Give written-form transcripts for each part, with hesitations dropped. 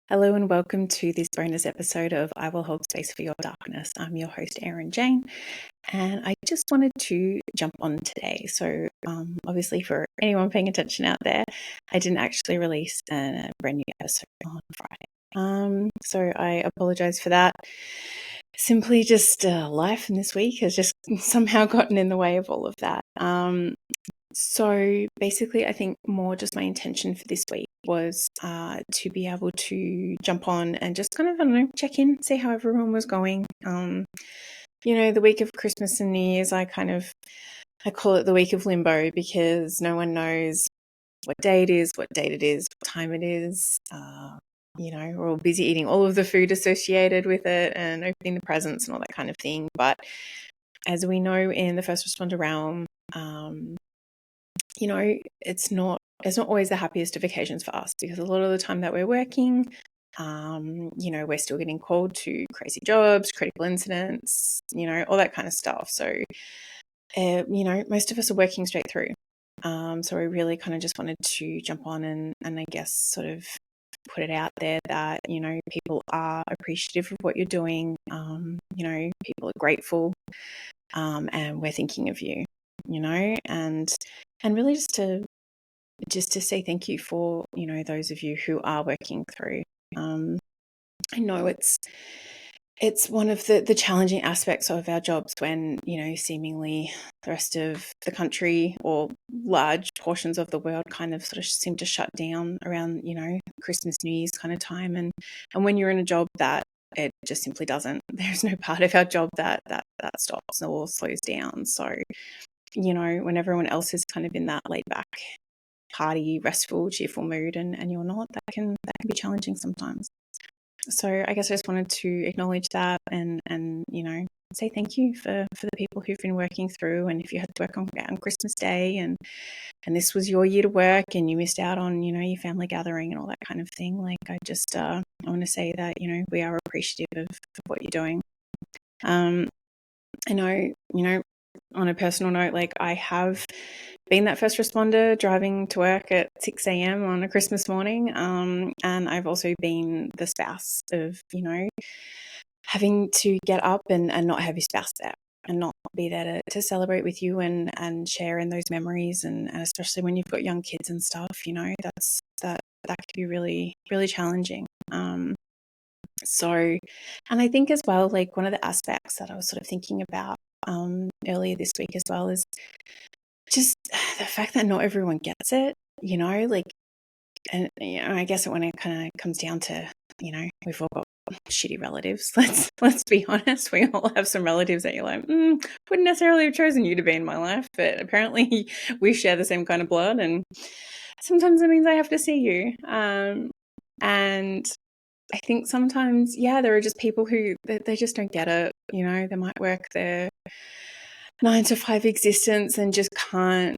Hello and welcome to this bonus episode of I Will Hold Space for Your Darkness. I'm your host, Erin Jane, and I just wanted to jump on today. So obviously for anyone paying attention out there, I didn't actually release a brand new episode on Friday. So I apologize for that. Simply just life in this week has just somehow gotten in the way of all of that. So basically, I think more just my intention for this week was to be able to jump on and just kind of, I don't know, check in, see how everyone was going. The week of Christmas and New Year's, I call it the week of limbo because no one knows what day it is, what time it is. We're all busy eating all of the food associated with it and opening the presents and all that kind of thing. But as we know in the first responder realm, it's not always the happiest of occasions for us because a lot of the time that we're working, we're still getting called to crazy jobs, critical incidents, all that kind of stuff. So, most of us are working straight through. So we really kind of just wanted to jump on and I guess sort of put it out there that, people are appreciative of what you're doing. People are grateful, and we're thinking of you, and really just to say thank you for, those of you who are working through. I know it's one of the challenging aspects of our jobs when, seemingly the rest of the country or large portions of the world kind of sort of seem to shut down around, Christmas, New Year's kind of time. And when you're in a job that it just simply doesn't, there's no part of our job that stops or slows down. So, when everyone else is kind of in that laid back, party, restful, cheerful mood and you're not, that can be challenging sometimes. So I guess I just wanted to acknowledge that and say thank you for the people who've been working through. And if you had to work on Christmas Day and this was your year to work and you missed out on, your family gathering and all that kind of thing, like I just I want to say that, we are appreciative of what you're doing. I know, on a personal note, like I have been that first responder driving to work at 6 a.m. on a Christmas morning. And I've also been the spouse of, having to get up and not have your spouse there and not be there to celebrate with you and share in those memories. And especially when you've got young kids and stuff, that could be really, really challenging. And I think as well, like one of the aspects that I was sort of thinking about earlier this week as well is just the fact that not everyone gets it, and I guess when it kind of comes down to, we've all got shitty relatives. Let's be honest. We all have some relatives that you're like, wouldn't necessarily have chosen you to be in my life, but apparently we share the same kind of blood, and sometimes it means I have to see you. And I think sometimes, there are just people who they just don't get it. They might work their 9-to-5 existence and just can't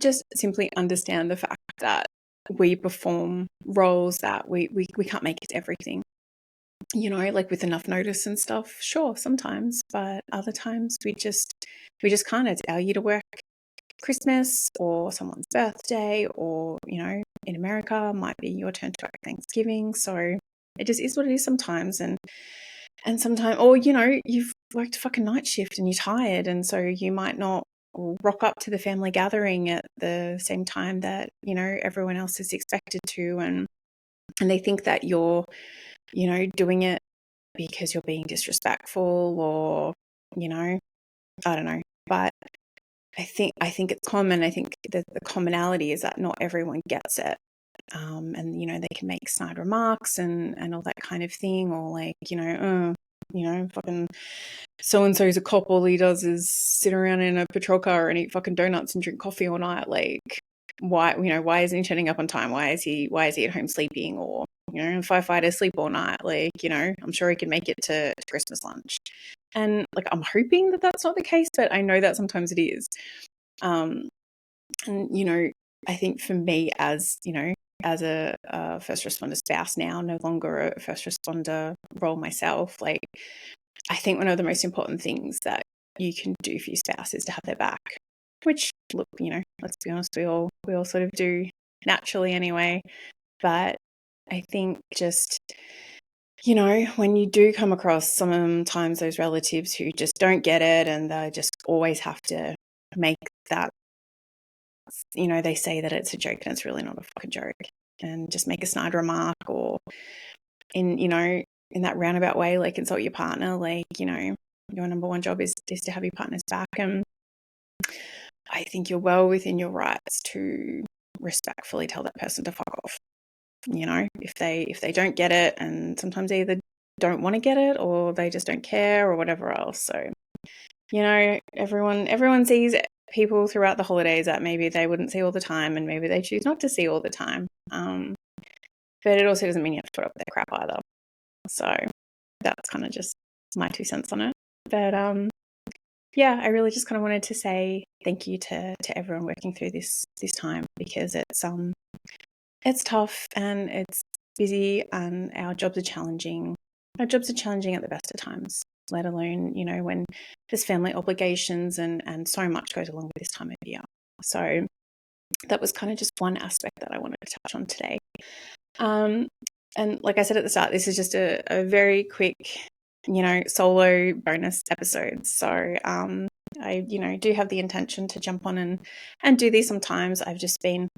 just simply understand the fact that we perform roles that we can't make it everything. Like with enough notice and stuff. Sure, sometimes, but other times we just can't. It's our year to work Christmas or someone's birthday, or in America might be your turn to work Thanksgiving. So it just is what it is sometimes. And sometimes, or you've worked a fucking night shift and you're tired, and so you might not rock up to the family gathering at the same time that everyone else is expected to, and they think that you're doing it because you're being disrespectful, or I don't know. But I think it's common. I think the commonality is that not everyone gets it. And they can make snide remarks and all that kind of thing, or like fucking so and so's a cop, all he does is sit around in a patrol car and eat fucking donuts and drink coffee all night. Like, why isn't he turning up on time? Why is he at home sleeping? Or firefighters sleep all night. Like, I'm sure he can make it to Christmas lunch. And like, I'm hoping that that's not the case, but I know that sometimes it is. And I think for me, as as a first responder spouse now, no longer a first responder role myself, like I think one of the most important things that you can do for your spouse is to have their back, which, look, let's be honest, we all sort of do naturally anyway. But I think just, when you do come across sometimes those relatives who just don't get it and they just always have to make that, they say that it's a joke and it's really not a fucking joke, and just make a snide remark, or in that roundabout way, like insult your partner, like, your number one job is to have your partner's back. And I think you're well within your rights to respectfully tell that person to fuck off. If they don't get it, and sometimes they either don't want to get it or they just don't care or whatever else. So, everyone sees people throughout the holidays that maybe they wouldn't see all the time, and maybe they choose not to see all the time. But it also doesn't mean you have to put up with their crap either. So that's kind of just my 2 cents on it. But yeah, I really just kind of wanted to say thank you to everyone working through this time, because it's tough and it's busy, and our jobs are challenging. Our jobs are challenging at the best of times, let alone, when there's family obligations and so much goes along with this time of year. So that was kind of just one aspect that I wanted to touch on today. And like I said at the start, this is just a very quick, solo bonus episode. So I, do have the intention to jump on and do these sometimes. I've just been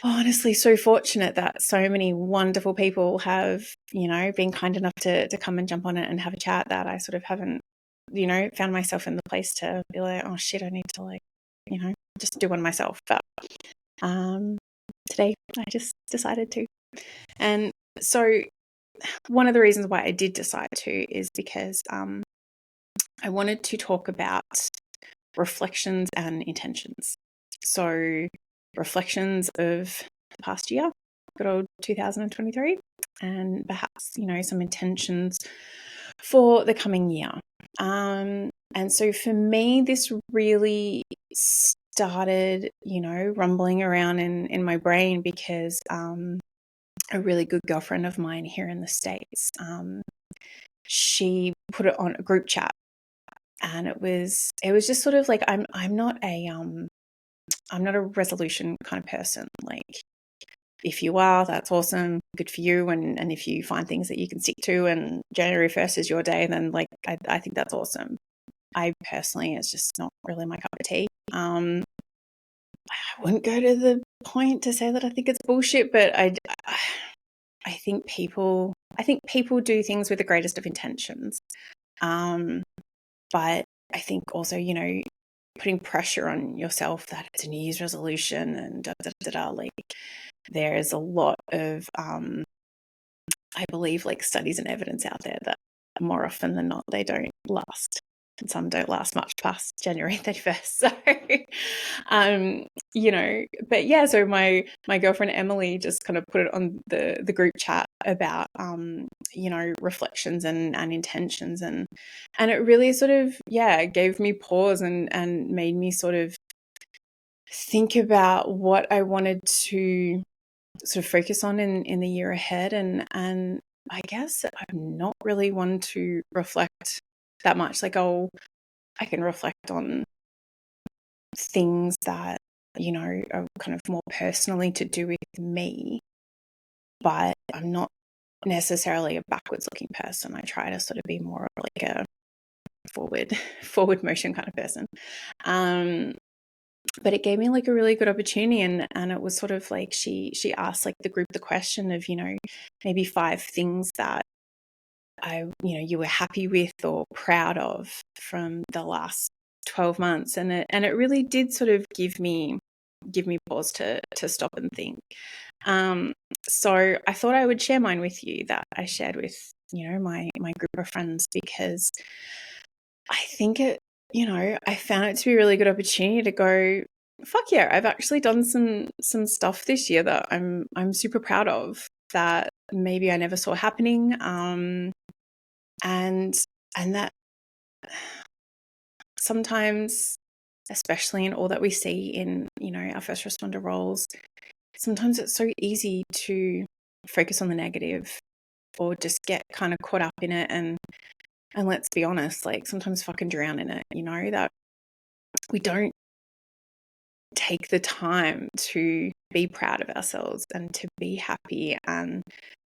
honestly so fortunate that so many wonderful people have, been kind enough to come and jump on it and have a chat, that I sort of haven't, found myself in the place to be like, oh shit, I need to just do one myself. But today I just decided to. And so one of the reasons why I did decide to is because I wanted to talk about reflections and intentions. So reflections of the past year, good old 2023, and perhaps, some intentions for the coming year. And so for me, this really started, rumbling around in my brain, because a really good girlfriend of mine here in the States, she put it on a group chat, and it was just sort of like, I'm not a resolution kind of person. Like, if you are, that's awesome, good for you, and if you find things that you can stick to and January 1st is your day, then like I think that's awesome. I personally, it's just not really my cup of tea. I wouldn't go to the point to say that I think it's bullshit, but I think people do things with the greatest of intentions. But I think also, putting pressure on yourself that it's a New Year's resolution and like, there's a lot of, I believe, like, studies and evidence out there that more often than not, they don't last. And some don't last much past January 31st. So, but yeah, so my girlfriend Emily just kind of put it on the group chat about, reflections and intentions. And it really sort of, gave me pause and made me sort of think about what I wanted to sort of focus on in the year ahead. And I guess I'm not really one to reflect that much. Like, I can reflect on things that, are kind of more personally to do with me, but I'm not necessarily a backwards looking person. I try to sort of be more of like a forward motion kind of person. But it gave me like a really good opportunity, and it was sort of like she asked like the group the question of, maybe 5 things that you were happy with or proud of from the last 12 months. And it really did sort of give me pause to stop and think. So I thought I would share mine with you, that I shared with, my group of friends, because I think I found it to be a really good opportunity to go, fuck yeah, I've actually done some stuff this year that I'm super proud of, that maybe I never saw happening. And that sometimes, especially in all that we see in, our first responder roles, sometimes it's so easy to focus on the negative, or just get kind of caught up in it. And let's be honest, like, sometimes fucking drown in it, that we don't take the time to be proud of ourselves and to be happy and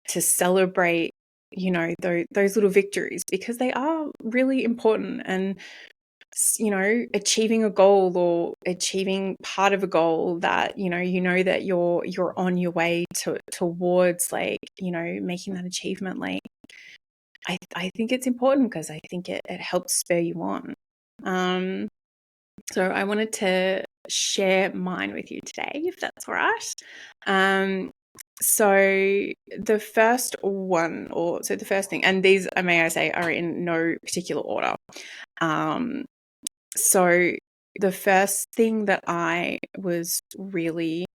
to celebrate, you know, those little victories, because they are really important. And, you know, achieving a goal or achieving part of a goal that, you know that you're on your way towards, like, you know, making that achievement, like, I think it's important, because I think it helps spur you on. So I wanted to share mine with you today, if that's all right. So the first thing, and these, may I say, are in no particular order. So the first thing that I was really,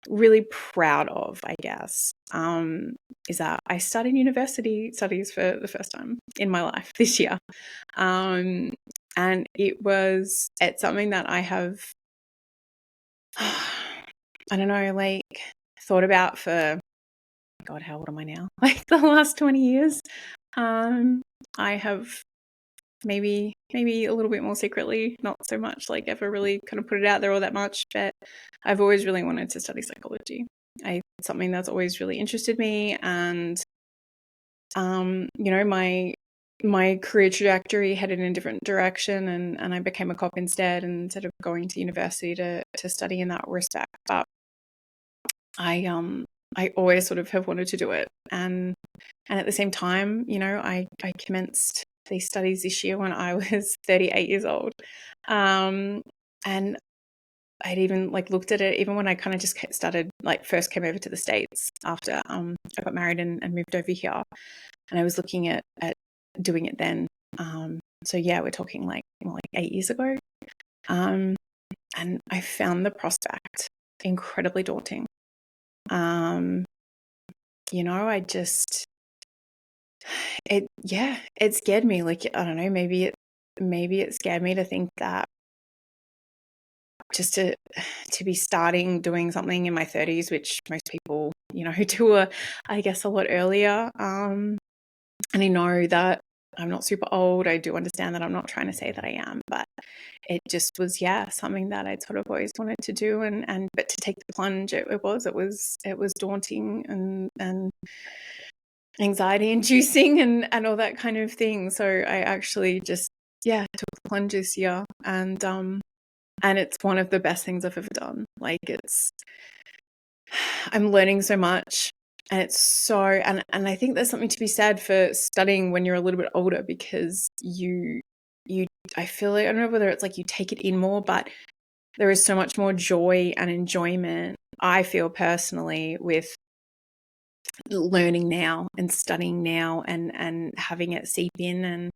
really proud of, I guess, is that I started university studies for the first time in my life this year. And it's something that I have, I don't know, like, thought about for, God, how old am I now? Like, the last 20 years. I have maybe a little bit more secretly, not so much like ever really kind of put it out there all that much, but I've always really wanted to study psychology. It's something that's always really interested me. And, you know, my career trajectory headed in a different direction, and I became a cop instead of going to university to study in that respect. But I always sort of have wanted to do it. And at the same time, you know, I commenced these studies this year when I was 38 years old. And I'd even like looked at it even when I kind of just started, like, first came over to the States after I got married and moved over here. And I was looking at doing it then. So yeah, we're talking like more like 8 years ago. And I found the prospect incredibly daunting. You know, it scared me. Like, I don't know, maybe it scared me to think that just to be starting doing something in my 30s, which most people, you know, do I guess a lot earlier. And I know that I'm not super old. I do understand that. I'm not trying to say that I am, but it just was, something that I'd sort of always wanted to do. But to take the plunge, it was daunting and anxiety inducing and all that kind of thing. So I actually just, took the plunge this year, and it's one of the best things I've ever done. Like, I'm learning so much, and it's so, and I think there's something to be said for studying when you're a little bit older, because I feel like, I don't know whether it's like you take it in more, but there is so much more joy and enjoyment, I feel personally, with learning now and studying now and having it seep in,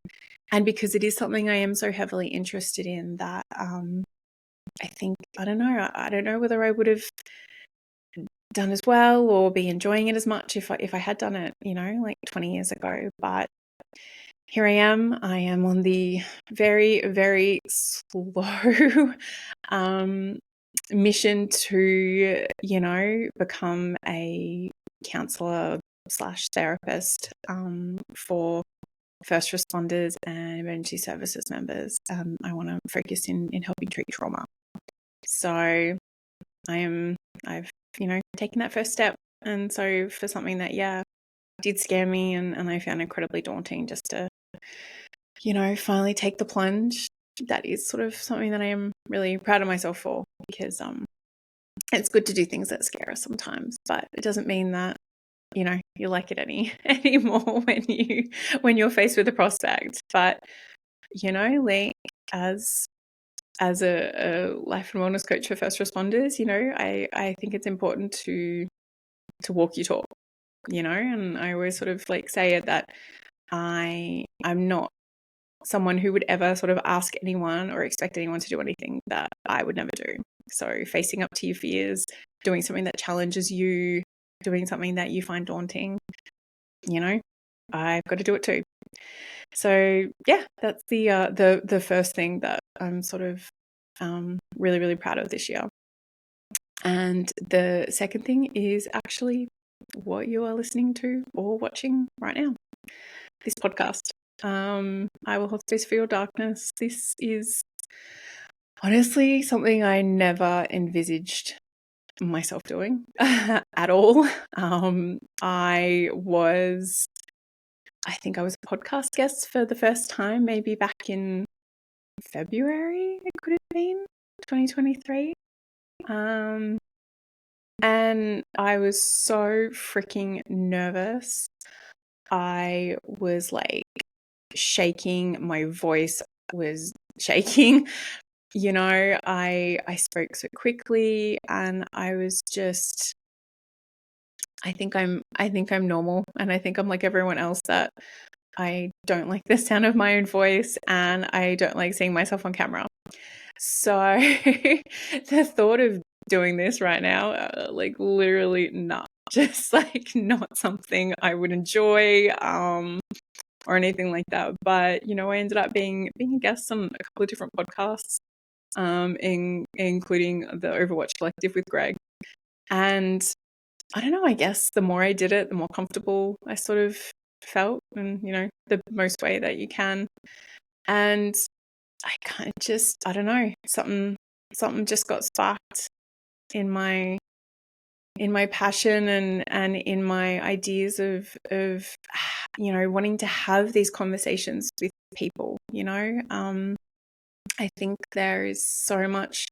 and because it is something I am so heavily interested in, that I think, I don't know whether I would have done as well or be enjoying it as much if I had done it, you know, like 20 years ago. But here I am on the very, very slow mission to, you know, become a counsellor / therapist for first responders and emergency services members. I want to focus in helping treat trauma. So I've, you know, taken that first step. And so for something that, did scare me and I found incredibly daunting, just to, you know, finally take the plunge, that is sort of something that I am really proud of myself for, because it's good to do things that scare us sometimes, but it doesn't mean that, you know, you like it anymore when you're faced with a prospect. But, you know, like, as a life and wellness coach for first responders, you know, I think it's important to walk your talk, you know, and I always sort of like say it, that I'm not someone who would ever sort of ask anyone or expect anyone to do anything that I would never do. So facing up to your fears, doing something that challenges you, doing something that you find daunting, you know, I've got to do it too. So that's the first thing that I'm sort of really, really proud of this year. And the second thing is actually what you are listening to or watching right now, this podcast. I will hold space for your darkness. This is Honestly, something I never envisaged myself doing at all. I think I was a podcast guest for the first time, maybe back in February, it could have been 2023. And I was so freaking nervous. I was like shaking, my voice was shaking. I spoke so quickly, and I was just, I think I'm normal, and I think I'm like everyone else, that I don't like the sound of my own voice, and I don't like seeing myself on camera. So the thought of doing this right now, like literally not, just like not something I would enjoy, or anything like that. But I ended up being a guest on a couple of different podcasts, including the Overwatch Collective with Greg. And I don't know, I guess the more I did it, the more comfortable I sort of felt, and the most way that you can. And I kind of just, I don't know, something just got sparked in my passion and in my ideas of wanting to have these conversations with people. I think there is so much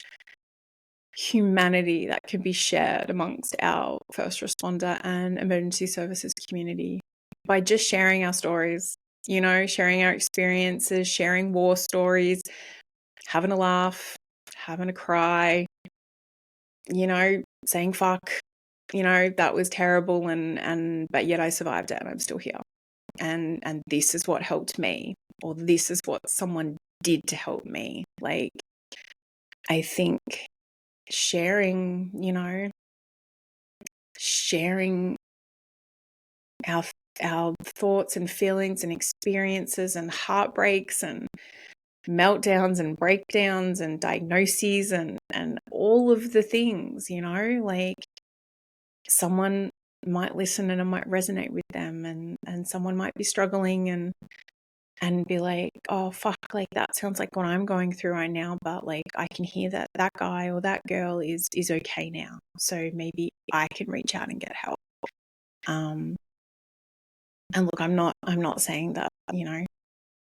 humanity that can be shared amongst our first responder and emergency services community by just sharing our stories, sharing our experiences, sharing war stories, having a laugh, having a cry, saying fuck, that was terrible, and but yet I survived it and I'm still here. And this is what helped me, or this is what someone did to help me. Like, I think sharing our thoughts and feelings and experiences and heartbreaks and meltdowns and breakdowns and diagnoses and all of the things, like, someone might listen and it might resonate with them, and someone might be struggling and be like, oh fuck, like that sounds like what I'm going through right now, but like I can hear that guy or that girl is okay now, so maybe I can reach out and get help. And look, I'm not saying that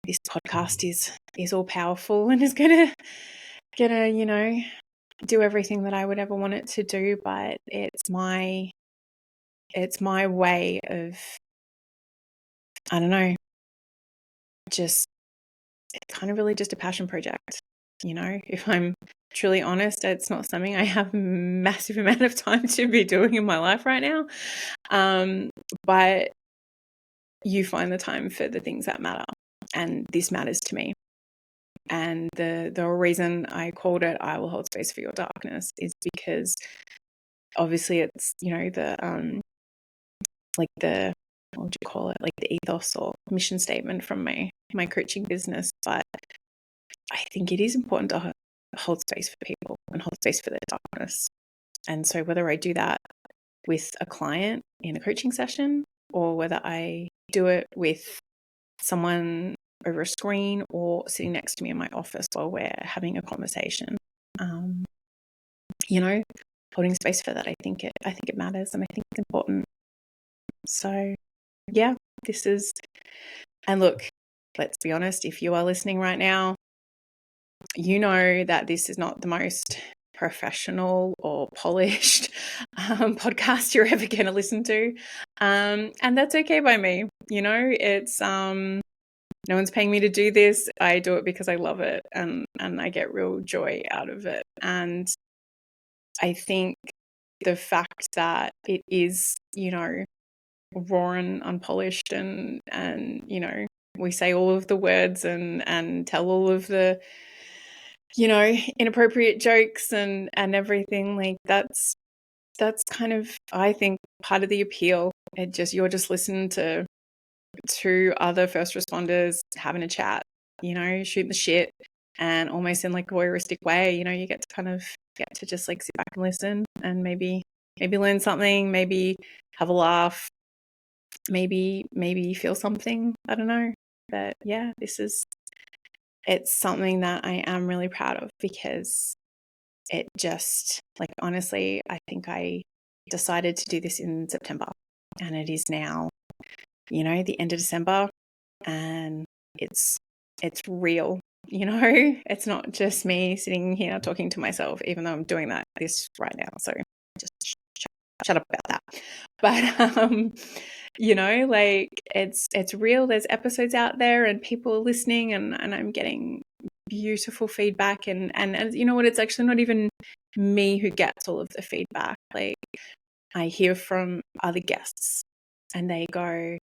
this podcast is all powerful and is gonna do everything that I would ever want it to do, but it's my way of, I don't know, just, it's kind of really just a passion project. If I'm truly honest, it's not something I have a massive amount of time to be doing in my life right now. But you find the time for the things that matter, and this matters to me. And the reason I called it "I Will Hold Space for Your Darkness" is because obviously it's the what would you call it, like the ethos or mission statement from my coaching business. But I think it is important to hold space for people and hold space for their darkness. And so whether I do that with a client in a coaching session, or whether I do it with someone over a screen or sitting next to me in my office while we're having a conversation, holding space for that, I think it matters, and I think it's important. So yeah, and look, let's be honest, if you are listening right now, you know that this is not the most professional or polished podcast you're ever going to listen to. And that's okay by me. It's no one's paying me to do this. I do it because I love it, and I get real joy out of it. And I think the fact that it is, raw and unpolished, and we say all of the words and tell all of the inappropriate jokes and everything, like that's kind of, I think, part of the appeal. You're just listening to other first responders having a chat, shooting the shit, and almost in like a voyeuristic way, you get to just like sit back and listen, and maybe learn something, maybe have a laugh, maybe feel something, I don't know. But yeah, it's something that I am really proud of, because it just, like, honestly, I think I decided to do this in September, and it is now, the end of December, and it's real. It's not just me sitting here talking to myself, even though I'm doing this right now. So just shut up about that. But like, it's real. There's episodes out there, and people are listening, and I'm getting beautiful feedback, and you know what? It's actually not even me who gets all of the feedback. Like, I hear from other guests, and they go,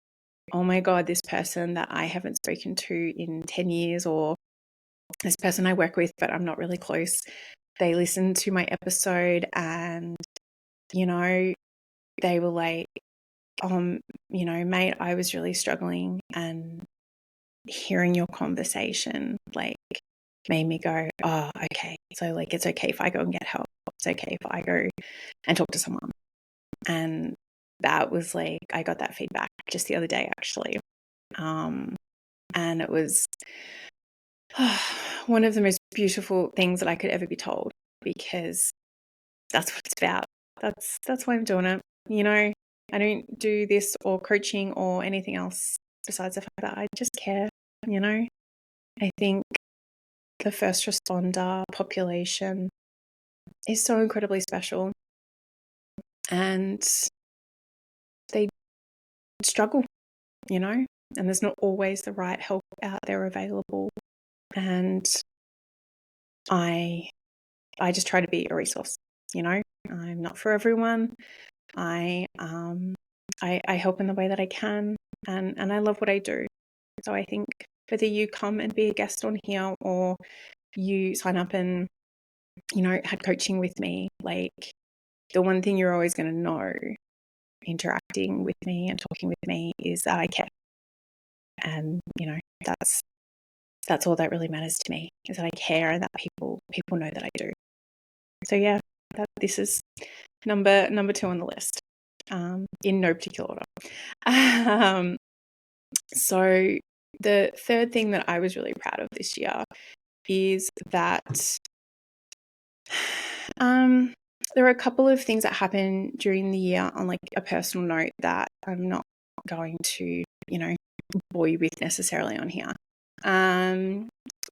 "Oh my God, this person that I haven't spoken to in 10 years, or this person I work with, but I'm not really close, they listened to my episode, and, they were like, mate, I was really struggling, and hearing your conversation, like, made me go, oh, okay. So, like, it's okay if I go and get help. It's okay if I go and talk to someone." And that was like, I got that feedback just the other day, actually. And it was one of the most beautiful things that I could ever be told, because that's what it's about. That's why I'm doing it. I don't do this or coaching or anything else besides the fact that I just care. I think the first responder population is so incredibly special, and they struggle, and there's not always the right help out there available. And I just try to be a resource. I'm not for everyone. I help in the way that I can, and I love what I do. So I think whether you come and be a guest on here, or you sign up and had coaching with me, like, the one thing you're always going to know interacting with me and talking with me is that I care. And that's all that really matters to me, is that I care, and that people know that I do. So yeah, this is number 2 on the list, in no particular order. So the third thing that I was really proud of this year is that there are a couple of things that happened during the year on, like, a personal note that I'm not going to, bore you with necessarily on here.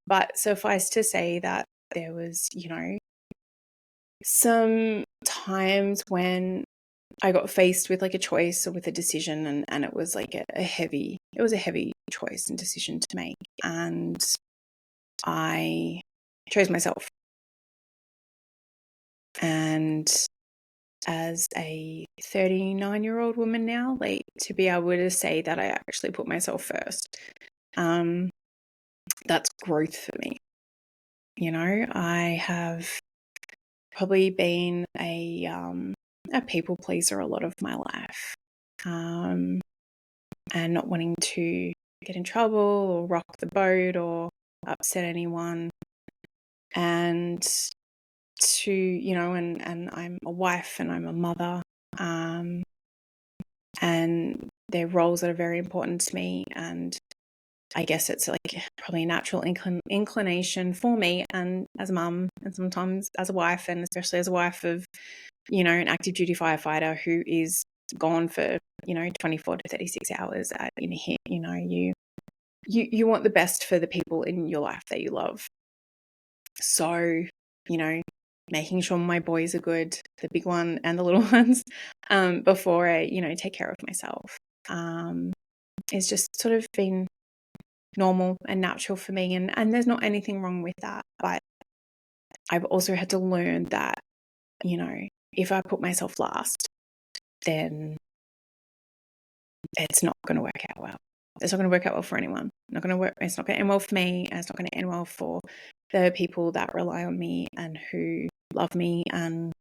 But suffice to say that there was, some times when I got faced with, like, a choice or with a decision, and it was like a heavy choice and decision to make, and I chose myself. And as a 39-year-old woman now, like, to be able to say that I actually put myself first, that's growth for me. I have probably been a people pleaser a lot of my life, and not wanting to get in trouble or rock the boat or upset anyone. And and I'm a wife, and I'm a mother, and they're roles that are very important to me. And I guess it's like probably a natural inclination for me, and as a mum, and sometimes as a wife, and especially as a wife of, an active duty firefighter who is gone for, 24 to 36 hours in a hit. You want the best for the people in your life that you love. So, making sure my boys are good, the big one and the little ones, before I, take care of myself, it's just sort of been normal and natural for me. And there's not anything wrong with that. But I've also had to learn that, if I put myself last, then it's not going to work out well. It's not going to work out well for anyone. It's not going to end well for me, and it's not going to end well for the people that rely on me and who love me and,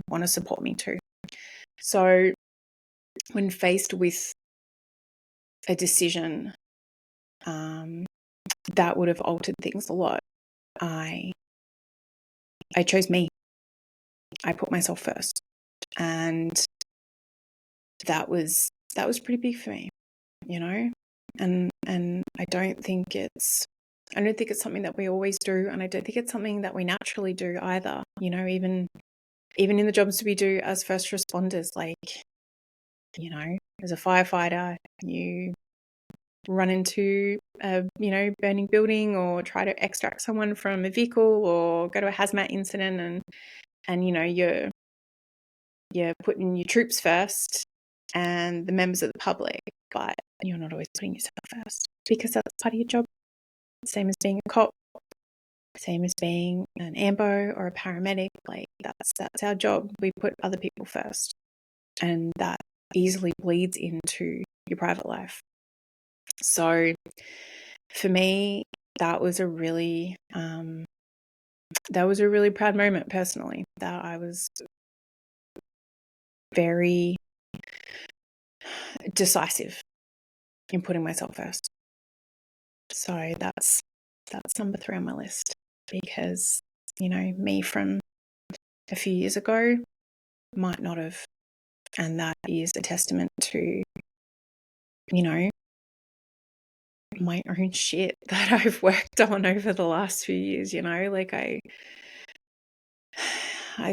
want to support me too. So when faced with a decision that would have altered things a lot, I chose me. I put myself first, and that was pretty big for me, and I don't think it's I don't think it's something that we always do, and I don't think it's something that we naturally do either. You know, even in the jobs we do as first responders, like, you know, as a firefighter, you run into a, you know, burning building, or try to extract someone from a vehicle, or go to a hazmat incident, and you know, you're putting your troops first and the members of the public, but you're not always putting yourself first, because that's part of your job. Same as being a cop, same as being an ambo or a paramedic. Like, that's our job. We put other people first, and that easily bleeds into your private life. So for me, that was a really proud moment personally, that I was very decisive in putting myself first. So that's number 3 on my list, because, you know, me from a few years ago might not have. And that is a testament to, you know, my own shit that I've worked on over the last few years. You know, like I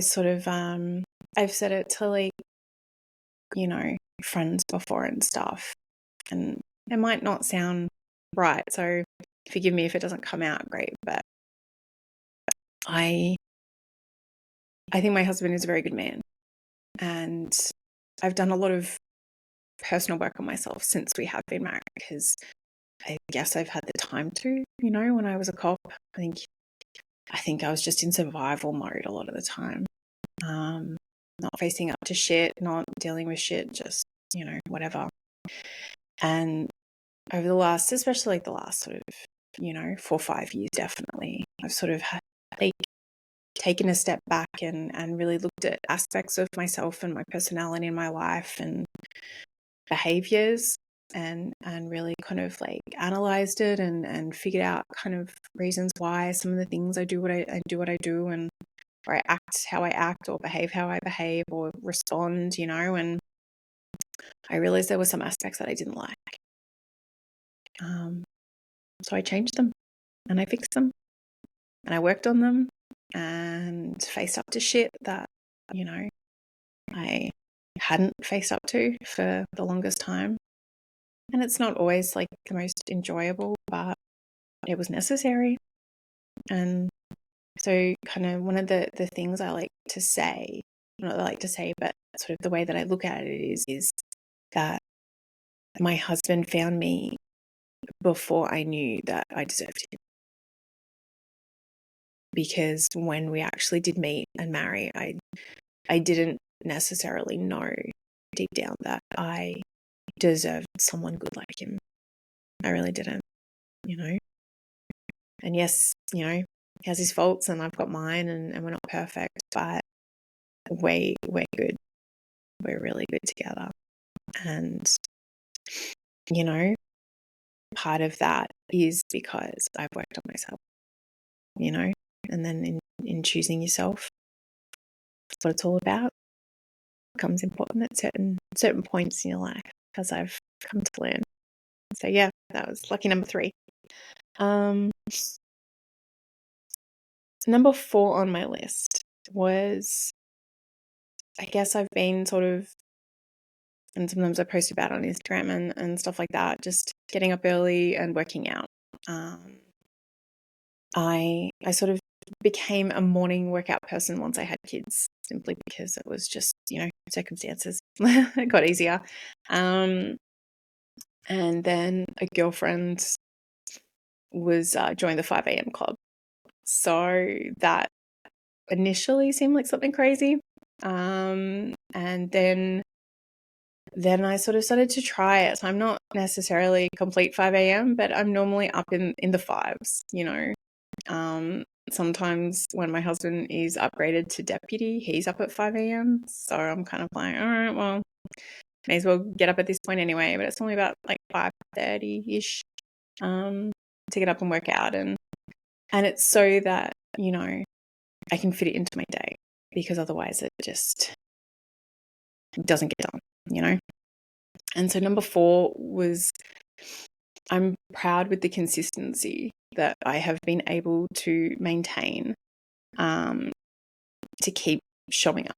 sort of, I've said it to, like, you know, friends before and stuff, and it might not sound right, so forgive me if it doesn't come out great, but I think my husband is a very good man, and I've done a lot of personal work on myself since we have been married, because I guess I've had the time to, you know. When I was a cop, I think I was just in survival mode a lot of the time, not facing up to shit, not dealing with shit, just, you know, whatever. And over the last, especially like the last sort of, you know, 4 or 5 years, definitely, I've sort of had, like, taken a step back and really looked at aspects of myself and my personality in my life and behaviors, and really kind of like analyzed it and figured out kind of reasons why some of the things I do what I do, and or I act how I act, or behave how I behave, or respond, you know. And I realized there were some aspects that I didn't like. So I changed them, and I fixed them, and I worked on them, and faced up to shit that, you know, I hadn't faced up to for the longest time. And it's not always like the most enjoyable, but it was necessary. And so kind of one of the things I like to say, not like to say, but sort of the way that I look at it is that my husband found me before I knew that I deserved him. Because when we actually did meet and marry, I didn't necessarily know deep down that I deserved someone good like him. I really didn't, you know. And yes, you know, he has his faults and I've got mine, and we're not perfect, but we're good. We're really good together. And, you know, part of that is because I've worked on myself, you know. And then in choosing yourself, that's what it's all about. It becomes important at certain points in your life, as I've come to learn. So yeah, that was lucky number 3. Number 4 on my list was, I guess I've been sort of, and sometimes I post about it on Instagram and stuff like that, just getting up early and working out. I sort of became a morning workout person once I had kids, simply because it was just, you know, circumstances. It got easier. And then a girlfriend was joined the 5 a.m. club. So that initially seemed like something crazy. And then I sort of started to try it. So I'm not necessarily complete 5 a.m., but I'm normally up in the 5s, you know. Sometimes when my husband is upgraded to deputy, he's up at 5 a.m. So I'm kind of like, all right, well, may as well get up at this point anyway. But it's only about like 5:30-ish to get up and work out. And it's so that, you know, I can fit it into my day, because otherwise it just doesn't get done, you know. And so number 4 was I'm proud with the consistency that I have been able to maintain, to keep showing up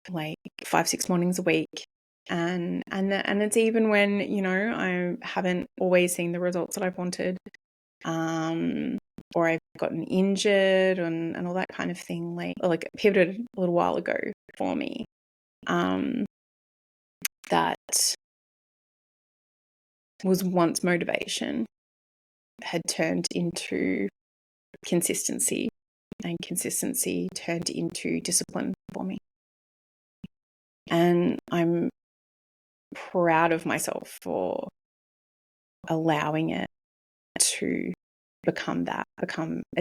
like 5-6 mornings a week. And it's even when, I haven't always seen the results that I've wanted, or I've gotten injured and all that kind of thing. Like it pivoted a little while ago for me. That was once motivation, had turned into consistency, and consistency turned into discipline for me. And I'm proud of myself for allowing it to become a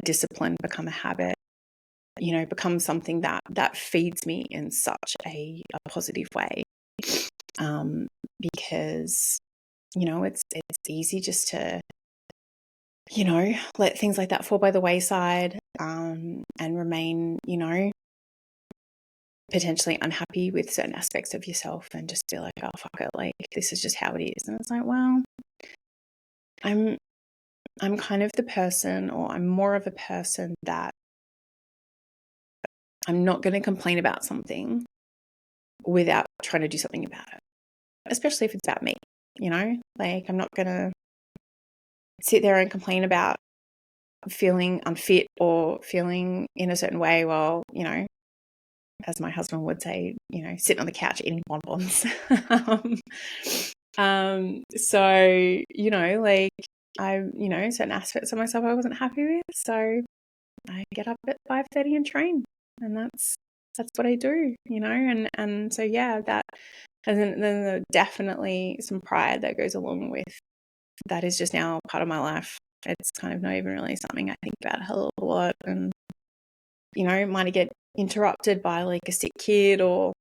discipline, become a habit, become something that feeds me in such a positive way. Because, it's easy just to, let things like that fall by the wayside, and remain, potentially unhappy with certain aspects of yourself, and just be like, oh, fuck it, like this is just how it is. And it's like, well, I'm kind of the person, or I'm more of a person that I'm not going to complain about something without trying to do something about it, especially if it's about me, like I'm not going to sit there and complain about feeling unfit or feeling in a certain way while, as my husband would say, sitting on the couch eating bonbons. So, like certain aspects of myself I wasn't happy with. So I get up at 5:30 and train, and that's what I do, and so yeah, that, and then definitely some pride that goes along with that is just now part of my life. It's kind of not even really something I think about a hell of a lot, and might get interrupted by like a sick kid, or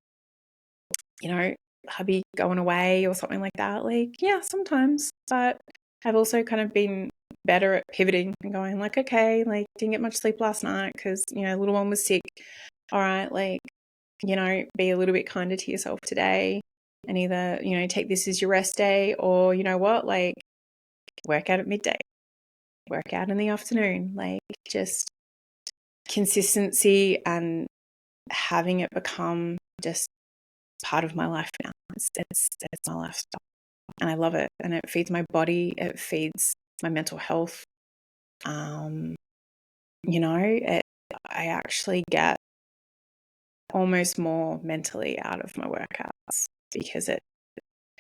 hubby going away or something like that. Like, yeah, sometimes, but I've also kind of been better at pivoting and going like, okay, like didn't get much sleep last night because, little one was sick. All right, like, be a little bit kinder to yourself today, and either, take this as your rest day, or you know what, like work out at midday, work out in the afternoon, like just consistency and having it become just part of my life now. It's my lifestyle, and I love it, and it feeds my body, it feeds my mental health. I actually get almost more mentally out of my workouts, because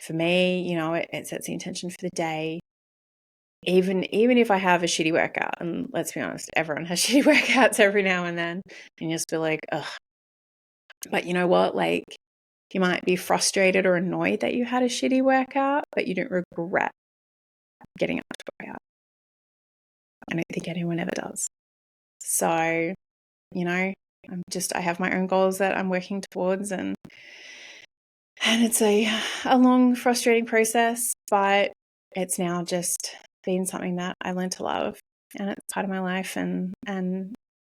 for me, it sets the intention for the day. Even if I have a shitty workout, and let's be honest, everyone has shitty workouts every now and then, and you just feel like, ugh. But you know what? Like, you might be frustrated or annoyed that you had a shitty workout, but you don't regret getting up to work out. I don't think anyone ever does. So, I have my own goals that I'm working towards, and it's a long, frustrating process, but it's now just been something that I learned to love, and it's part of my life, and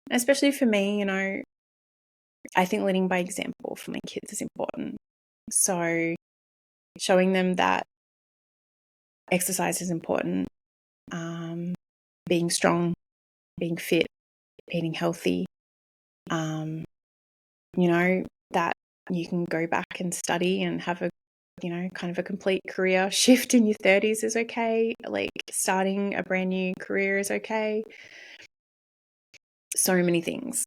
especially for me, I think leading by example for my kids is important. So showing them that exercise is important, being strong, being fit, eating healthy, that you can go back and study and have a, kind of a complete career shift in your 30s is okay. Like starting a brand new career is okay. So many things,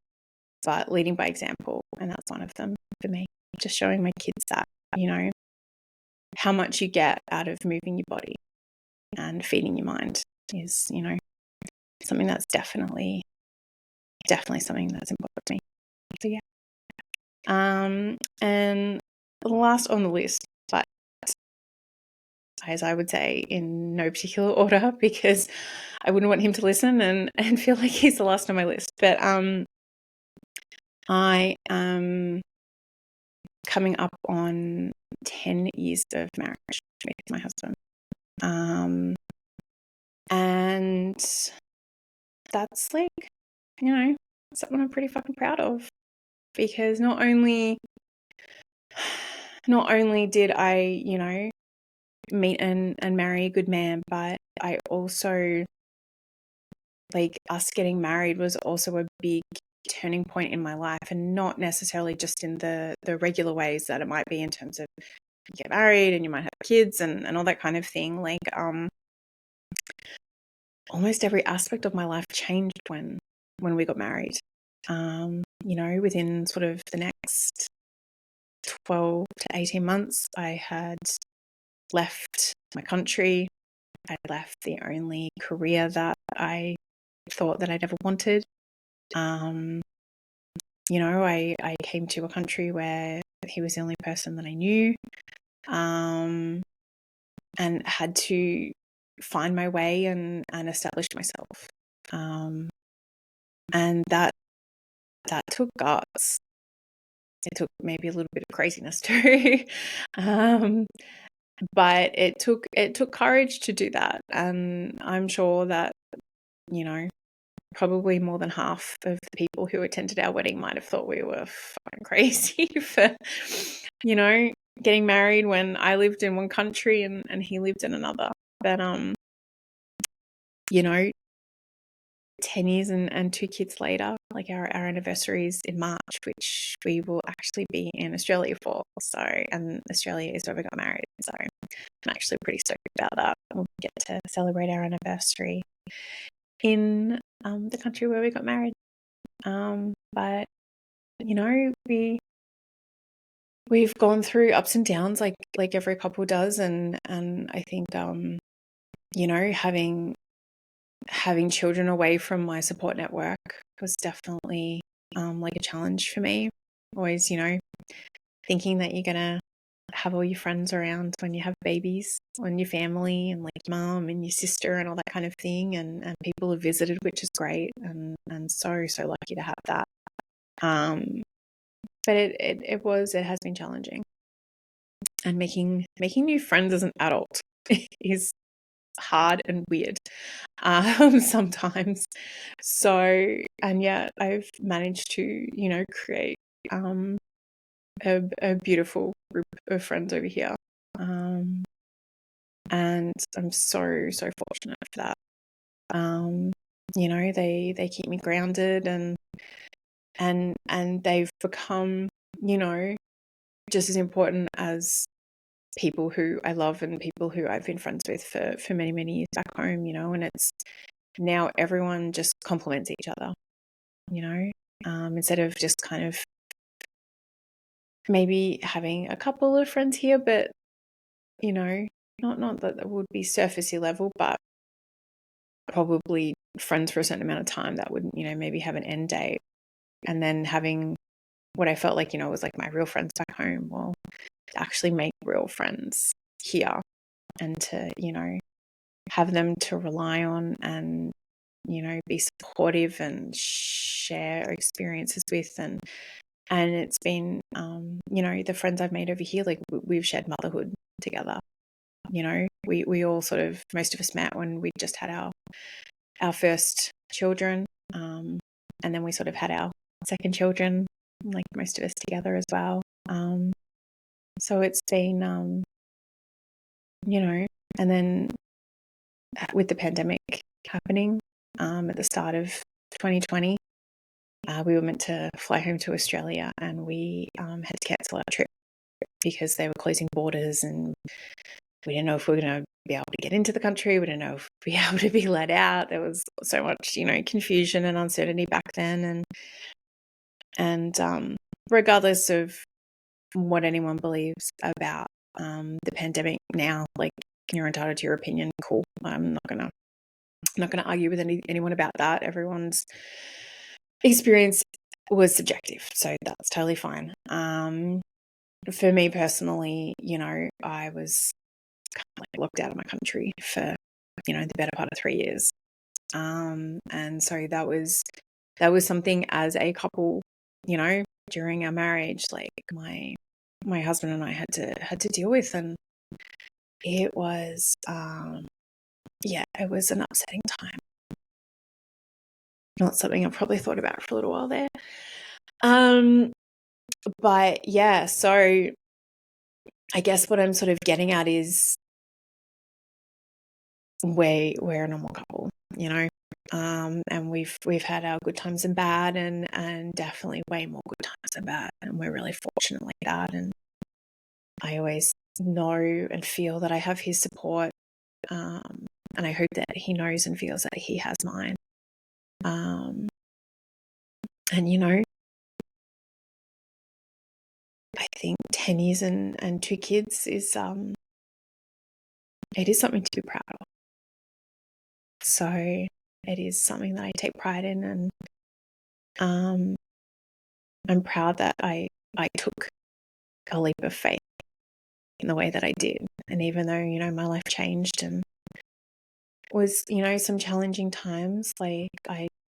but leading by example, and that's one of them for me. Just showing my kids that, how much you get out of moving your body and feeding your mind is, something that's definitely something that's important to me. So yeah. And the last on the list, but as I would say in no particular order, because I wouldn't want him to listen and feel like he's the last on my list. But I am coming up on 10 years of marriage with my husband. And that's like, something I'm pretty fucking proud of, because not only did I, meet and marry a good man, but I also, like, us getting married was also a big turning point in my life, and not necessarily just in the regular ways that it might be in terms of you get married and you might have kids and all that kind of thing. Like, almost every aspect of my life changed when we got married. Within sort of the next 12 to 18 months, I had left my country. I left the only career that I thought that I'd ever wanted. I came to a country where he was the only person that I knew, and had to find my way and establish myself. And that took guts. It took maybe a little bit of craziness too. But it took courage to do that. And I'm sure that, probably more than half of the people who attended our wedding might have thought we were fucking crazy for, getting married when I lived in one country and he lived in another. But, 10 years and 2 kids later, like our anniversary is in March, which we will actually be in Australia for. So, and Australia is where we got married. So I'm actually pretty stoked about that. We'll get to celebrate our anniversary in the country where we got married. But we've gone through ups and downs like every couple does, and I think having children away from my support network was definitely like a challenge for me. Always, thinking that you're gonna have all your friends around when you have babies, and your family, and like your mum and your sister and all that kind of thing, and people have visited, which is great, and so lucky to have that. But it has been challenging, and making new friends as an adult is hard and weird sometimes. So, and yet I've managed to, create a beautiful group of friends over here. And I'm so fortunate for that. They keep me grounded, and they've become, just as important as people who I love and people who I've been friends with for many, many years back home, and it's now everyone just complements each other, instead of just kind of maybe having a couple of friends here, but, not that it would be surfacey level, but probably friends for a certain amount of time that would, maybe have an end date, and then having what I felt like, was like my real friends back home. Well, to actually make real friends here, and to, have them to rely on, and, be supportive and share experiences with, and it's been, the friends I've made over here, like we've shared motherhood together. We all sort of, most of us met when we just had our first children, and then we sort of had our second children, like most of us together as well. So it's been, and then with the pandemic happening at the start of 2020, we were meant to fly home to Australia, and we had to cancel our trip because they were closing borders, and we didn't know if we were going to be able to get into the country. We didn't know if we'd be able to be let out. There was so much, confusion and uncertainty back then. And regardless of what anyone believes about the pandemic now, like, you're entitled to your opinion. Cool. I'm not gonna argue with anyone about that. Everyone's experience was subjective, so that's totally fine. For me personally, I was kind of like locked out of my country for, the better part of 3 years. And so that was something as a couple, during our marriage, like my husband and I had to deal with, and it was, it was an upsetting time. Not something I've probably thought about for a little while there. But yeah, so I guess what I'm sort of getting at is we're a normal couple, you know. And we've had our good times and bad, and definitely way more good times than bad, and we're really fortunate like that. And I always know and feel that I have his support, and I hope that he knows and feels that he has mine. And you know, I think 10 years and 2 kids is it is something to be proud of. So it is something that I take pride in, and I'm proud that I took a leap of faith in the way that I did. And even though, you know, my life changed and was, you know, some challenging times, like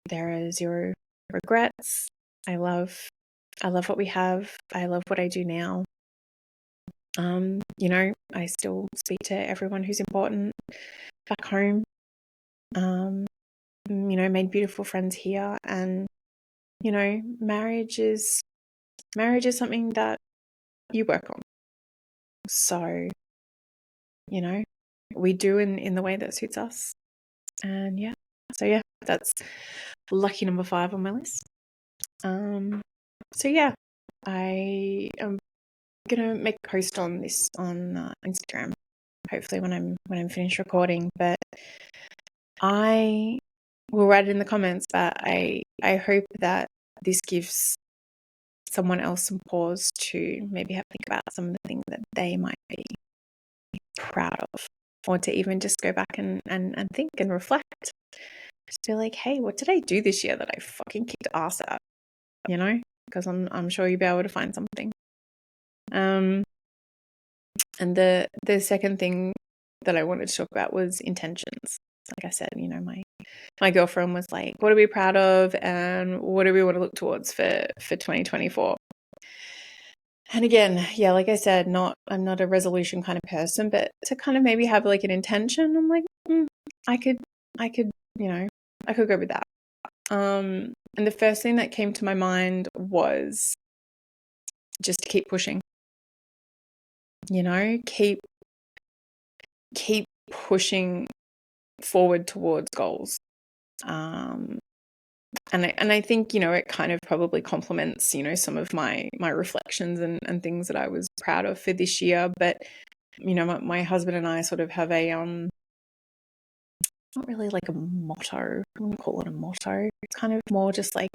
there are zero regrets. I love what we have. I love what I do now. You know, I still speak to everyone who's important back home. You know, made beautiful friends here, and you know, marriage is something that you work on. So, you know, we do in the way that suits us. And yeah, so yeah, that's lucky number 5 on my list. So yeah, I am gonna make a post on this on Instagram, hopefully when I'm finished recording. But I will write it in the comments. But I hope that this gives someone else some pause to maybe have to think about some of the things that they might be proud of, or to even just go back and think and reflect. Just be like, hey, what did I do this year that I fucking kicked ass at? You know, because I'm sure you'll be able to find something. And the second thing that I wanted to talk about was intentions. Like I said, you know, my girlfriend was like, what are we proud of, and what do we want to look towards for 2024? And again, yeah, like I said, I'm not a resolution kind of person, but to kind of maybe have like an intention, I'm like, I could, you know, I could go with that. And the first thing that came to my mind was just to keep pushing. You know, keep pushing forward towards goals. And I think, you know, it kind of probably complements, you know, some of my reflections and things that I was proud of for this year. But, you know, my husband and I sort of have a not really like a motto. I wouldn't call it a motto. It's kind of more just like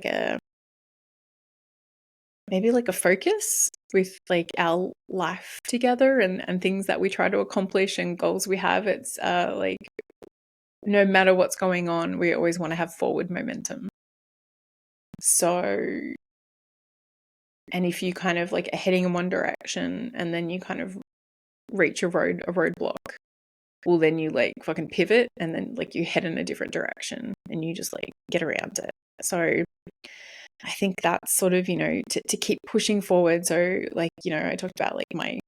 maybe like a focus with like our life together and things that we try to accomplish and goals we have. It's like no matter what's going on, we always want to have forward momentum. So, and if you kind of like are heading in one direction and then you kind of reach a roadblock, well, then you like fucking pivot and then like you head in a different direction and you just like get around it. So I think that's sort of, you know, to keep pushing forward. So like, you know, I talked about like my,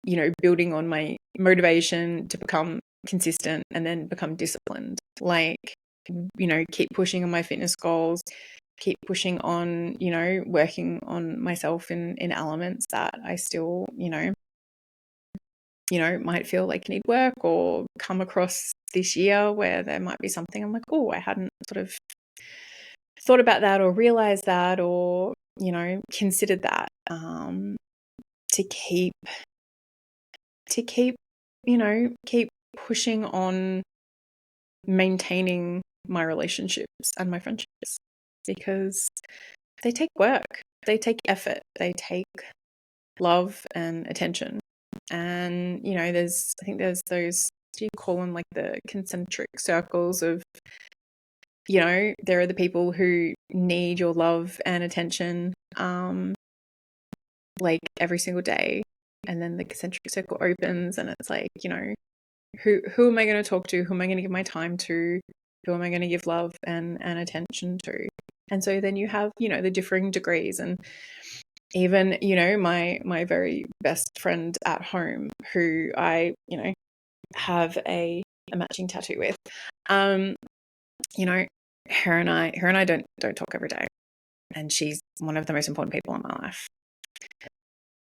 you know, building on my motivation to become consistent and then become disciplined. Like, you know, keep pushing on my fitness goals, keep pushing on, you know, working on myself in elements that I still, you know, might feel like need work, or come across this year where there might be something I'm like, oh, I hadn't sort of thought about that or realized that or, you know, considered that, to keep, you know, keep pushing on maintaining my relationships and my friendships, because they take work, they take effort, they take love and attention. And, you know, I think there's those, do you call them like the concentric circles of, you know, there are the people who need your love and attention, like every single day. And then the concentric circle opens and it's like, you know, who am I going to talk to? Who am I going to give my time to? Who am I going to give love and attention to? And so then you have, you know, the differing degrees. And even, you know, my very best friend at home, who I, you know, have a matching tattoo with, you know, her and I don't talk every day, and she's one of the most important people in my life.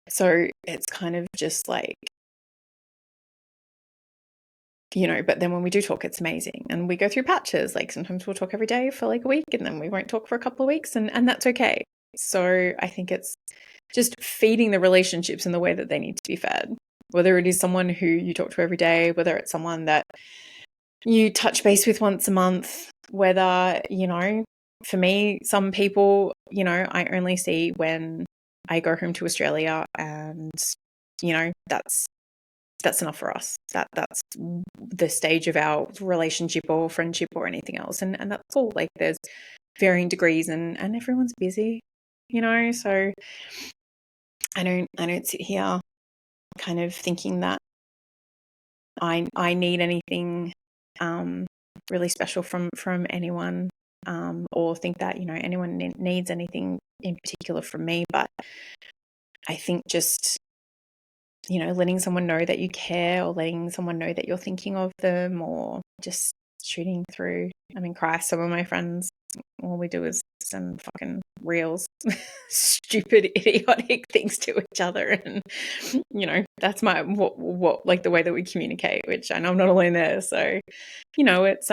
So it's kind of just like but then when we do talk, it's amazing. And we go through patches. Like sometimes we'll talk every day for like a week and then we won't talk for a couple of weeks, and that's okay. So I think it's just feeding the relationships in the way that they need to be fed, whether it is someone who you talk to every day, whether it's someone that you touch base with once a month, whether, for me, some people, I only see when I go home to Australia, and, that's enough for us. That's the stage of our relationship or friendship or anything else. And that's cool. Like there's varying degrees and everyone's busy, so I don't sit here kind of thinking that I need anything really special from anyone, or think that anyone needs anything in particular from me. But I think just letting someone know that you care, or letting someone know that you're thinking of them, or just shooting through. I mean, Christ, some of my friends, all we do is send fucking reels, stupid, idiotic things to each other, and that's my what like the way that we communicate. Which I know I'm not alone there, so it's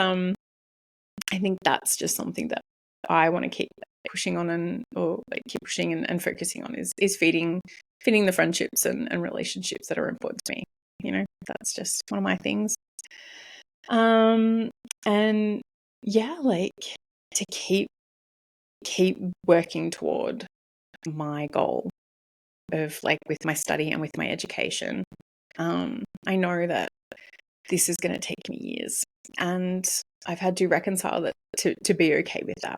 I think that's just something that I want to keep pushing on, or keep pushing and focusing on is feeding the friendships and relationships that are important to me. That's just one of my things. And yeah, like to keep working toward my goal of like with my study and with my education. I know that this is going to take me years, and I've had to reconcile that to be okay with that,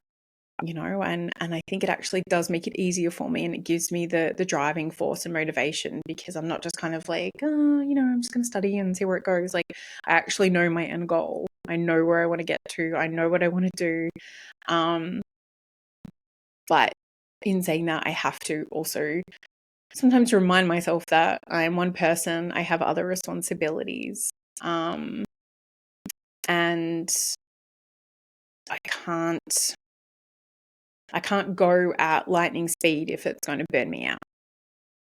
and I think it actually does make it easier for me, and it gives me the driving force and motivation, because I'm not just kind of like, I'm just going to study and see where it goes. Like I actually know my end goal. I know where I want to get to. I know what I want to do. But in saying that, I have to also sometimes remind myself that I'm one person. I have other responsibilities. And I can't go at lightning speed if it's going to burn me out,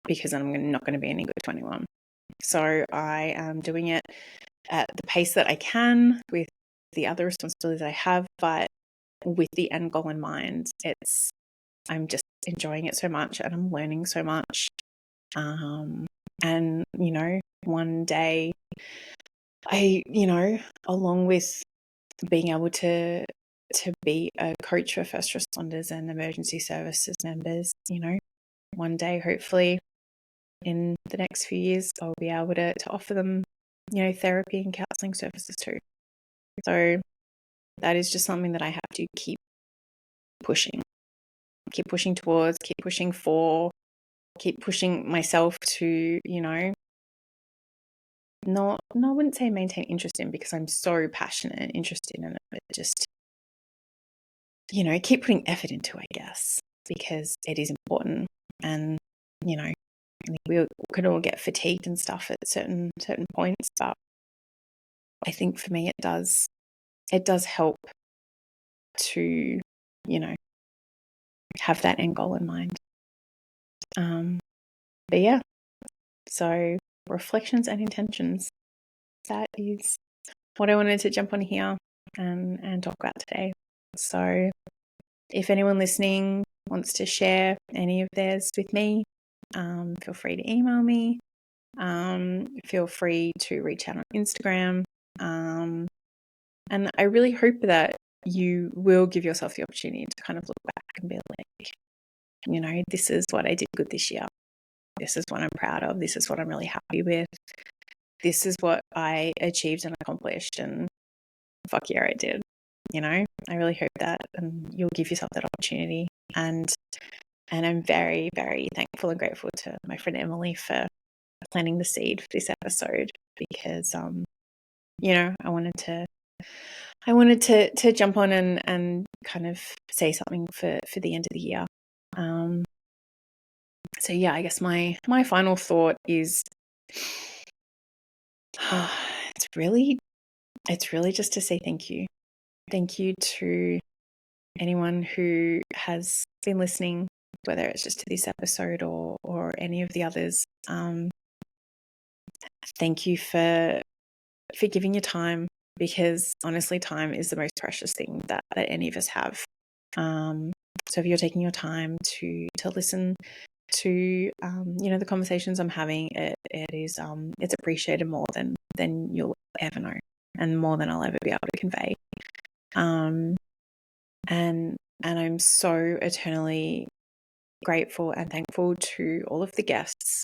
because I'm not going to be any good to anyone. So I am doing it at the pace that I can with the other responsibilities I have, but with the end goal in mind. I'm just enjoying it so much, and I'm learning so much. And one day along with being able to be a coach for first responders and emergency services members, one day, hopefully in the next few years, I'll be able to offer them, therapy and counselling services too. So that is just something that I have to keep pushing towards, keep pushing for, keep pushing myself to, I wouldn't say maintain interest in, because I'm so passionate and interested in it, but just, keep putting effort into it, I guess, because it is important. And, we could all get fatigued and stuff at certain points, but I think for me it does help to, have that end goal in mind. But yeah, so reflections and intentions, that is what I wanted to jump on here and talk about today. So if anyone listening wants to share any of theirs with me, feel free to email me. Feel free to reach out on Instagram. And I really hope that you will give yourself the opportunity to kind of look back and be like, this is what I did good this year. This is what I'm proud of. This is what I'm really happy with. This is what I achieved and accomplished, and fuck yeah, I did. I really hope that you'll give yourself that opportunity. And I'm very, very thankful and grateful to my friend Emily for planting the seed for this episode, because I wanted to jump on and kind of say something for the end of the year. So yeah, I guess my final thought is it's really just to say thank you. Thank you to anyone who has been listening, whether it's just to this episode or any of the others. Thank you for for giving your time, because honestly, time is the most precious thing that any of us have. So if you're taking your time to listen to the conversations I'm having, it's appreciated more than you'll ever know, and more than I'll ever be able to convey. And I'm so eternally grateful and thankful to all of the guests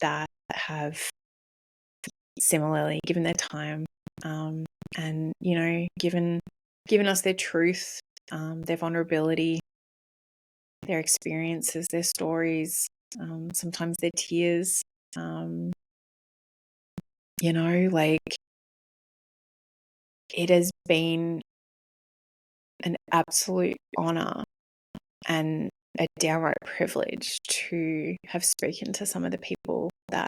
that have similarly given their time, and given us their truth, their vulnerability, their experiences, their stories, sometimes their tears. Like, it has been an absolute honor and a downright privilege to have spoken to some of the people that,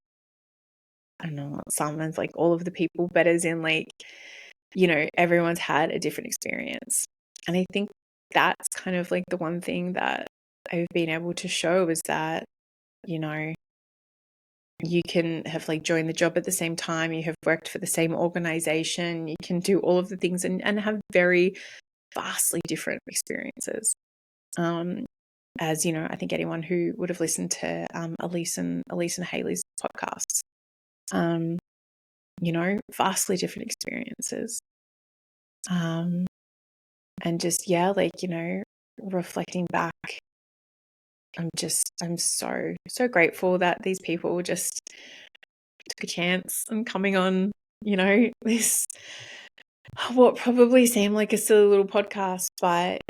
I don't know, someone's like all of the people, but as in, like, everyone's had a different experience. And I think that's kind of like the one thing that I've been able to show is that, you can have like joined the job at the same time, you have worked for the same organization, you can do all of the things and have very vastly different experiences. As I think anyone who would have listened to Elise and Haley's podcasts, vastly different experiences. And just, reflecting back, I'm so grateful that these people just took a chance on coming on, this, what probably seemed like a silly little podcast, but,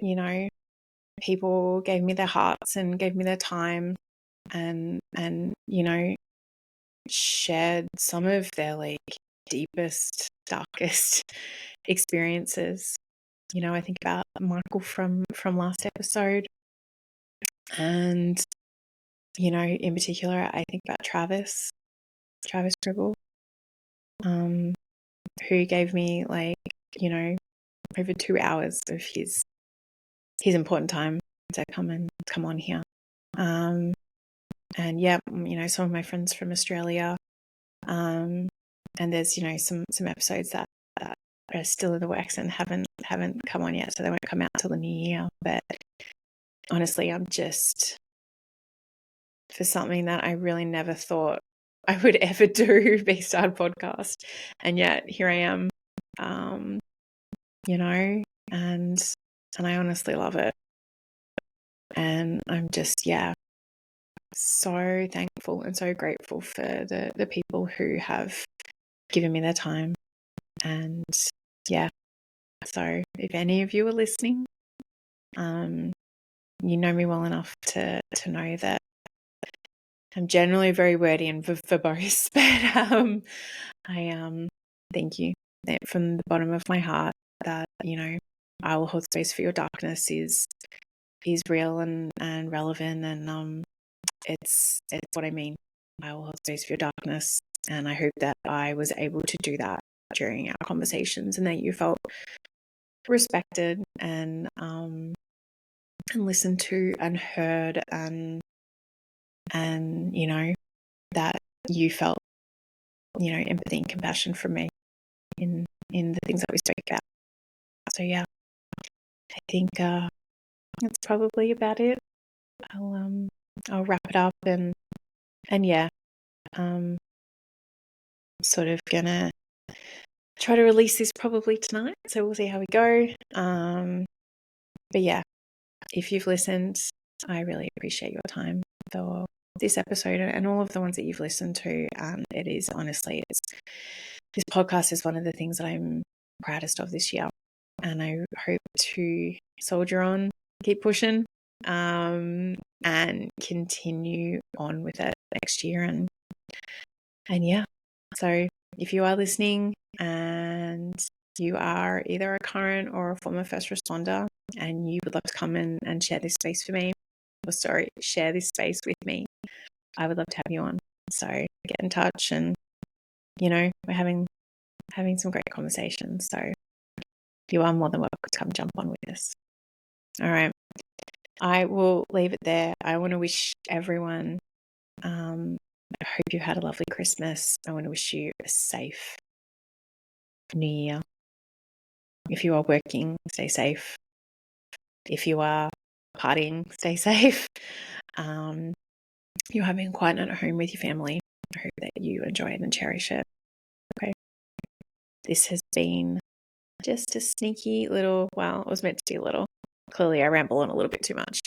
people gave me their hearts and gave me their time, and shared some of their like deepest, darkest experiences. I think about Michael from last episode, and in particular I think about Travis Gribble, who gave me like over 2 hours of his important time to come on here. And yeah, some of my friends from Australia, and there's some episodes that are still in the works and haven't come on yet, so they won't come out till the new year. But honestly, I'm just, for something that I really never thought I would ever do, be start a podcast, and yet here I am, and I honestly love it, and I'm just so thankful and so grateful for the people who have given me their time. And so if any of you are listening, you know me well enough to know that I'm generally very wordy and verbose, but I thank you from the bottom of my heart that I will hold space for your darkness is real and relevant, and it's what I mean. I will hold space for your darkness, and I hope that I was able to do that during our conversations, and that you felt respected and listened to and heard, and that you felt empathy and compassion from me in the things that we spoke about. So I think that's probably about it. I'll wrap it up, and sort of gonna try to release this probably tonight, so we'll see how we go. But if you've listened, I really appreciate your time for this episode and all of the ones that you've listened to. It is honestly, this podcast is one of the things that I'm proudest of this year, and I hope to soldier on, keep pushing, and continue on with it next year. And so if you are listening and you are either a current or a former first responder and you would love to come in and share this space with me, I would love to have you on. So get in touch, and we're having some great conversations. So you are more than welcome to come jump on with us. All right. I will leave it there. I want to wish everyone, I hope you had a lovely Christmas. I want to wish you a safe new year. If you are working, stay safe. If you are partying, stay safe. You're having quiet night at home with your family. I hope that you enjoy it and cherish it. Okay. This has been just a sneaky little, well, it was meant to be a little. Clearly, I ramble on a little bit too much.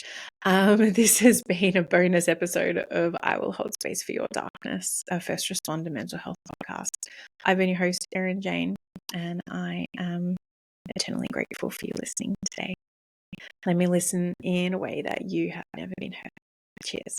This has been a bonus episode of I Will Hold Space for Your Darkness, a first responder mental health podcast. I've been your host, Erin Jane, and I am eternally grateful for you listening today. Let me listen in a way that you have never been heard. Cheers.